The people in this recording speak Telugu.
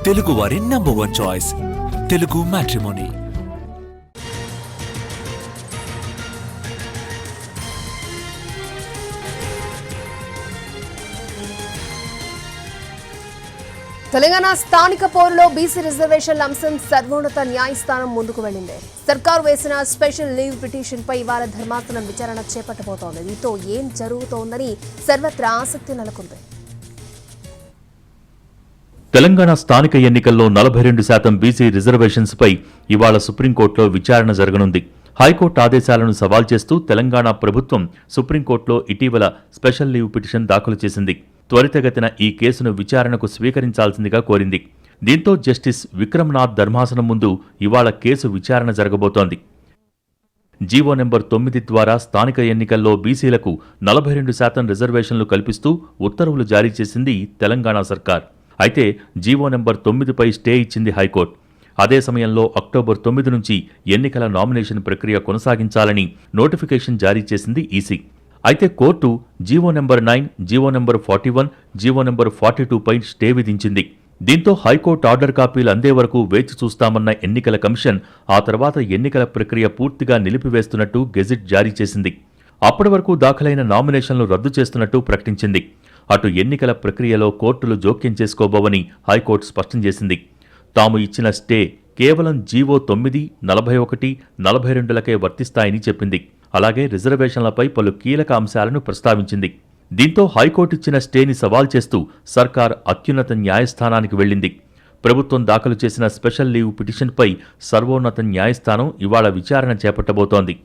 తెలుగువారి #1 చాయిస్ తెలుగు మ్యాట్రిమోనీ. తెలంగాణ స్థానిక పోరులో బీసీ రిజర్వేషన్ల అంశం సర్వోన్నత న్యాయస్థానం ముందుకు వెళ్లింది. సర్కారు వేసిన స్పెషల్ లీవ్ పిటిషన్పై ఇవాళ ధర్మాసనం విచారణ చేపట్టబోతోంది. దీంతో ఏం జరుగుతోందని సర్వత్రా ఆసక్తి నెలకొంది. తెలంగాణ స్థానిక ఎన్నికల్లో 42% బీసీ రిజర్వేషన్స్ పై ఇవాళ సుప్రీంకోర్టులో విచారణ జరగనుంది. హైకోర్టు ఆదేశాలను సవాల్ చేస్తూ తెలంగాణ ప్రభుత్వం సుప్రీంకోర్టులో ఇటీవల స్పెషల్ లీవ్ పిటిషన్ దాఖలు చేసింది. త్వరితగతిన ఈ కేసును విచారణకు స్వీకరించాల్సిందిగా కోరింది. దీంతో జస్టిస్ విక్రమ్నాథ్ ధర్మాసనం ముందు ఇవాళ కేసు విచారణ జరగబోతోంది. జీవో నెంబర్ 9 ద్వారా స్థానిక ఎన్నికల్లో బీసీలకు 42% రిజర్వేషన్లు కల్పిస్తూ ఉత్తర్వులు జారీ చేసింది తెలంగాణ సర్కార్. అయితే జీవో నెంబర్ 9పై స్టే ఇచ్చింది హైకోర్టు. అదే సమయంలో అక్టోబర్ 9 నుంచి ఎన్నికల నామినేషన్ ప్రక్రియ కొనసాగించాలని నోటిఫికేషన్ జారీ చేసింది ఈసీ. అయితే court GO number 9, GO number 41, GO number 42పై స్టే విధించింది. దీంతో హైకోర్టు ఆర్డర్ కాపీలు అందే వరకు వేచి చూస్తామన్న ఎన్నికల కమిషన్ ఆ తర్వాత ఎన్నికల ప్రక్రియ పూర్తిగా నిలిపివేస్తున్నట్టు గెజిట్ జారీ చేసింది. అప్పటి వరకు దాఖలైన నామినేషన్లు రద్దు చేస్తున్నట్టు ప్రకటించింది. అటు ఎన్నికల ప్రక్రియలో కోర్టులు జోక్యం చేసుకోబోవని హైకోర్టు స్పష్టం చేసింది. తాము ఇచ్చిన స్టే కేవలం జీవో 9, 41, 42లకే వర్తిస్తాయని చెప్పింది. అలాగే రిజర్వేషన్లపై పలు కీలక అంశాలను ప్రస్తావించింది. దీంతో హైకోర్టు ఇచ్చిన స్టేని సవాల్ చేస్తూ సర్కార్ అత్యున్నత న్యాయస్థానానికి వెళ్లింది. ప్రభుత్వం దాఖలు చేసిన స్పెషల్ లీవ్ పిటిషన్పై సర్వోన్నత న్యాయస్థానం ఇవాళ విచారణ చేపట్టబోతోంది.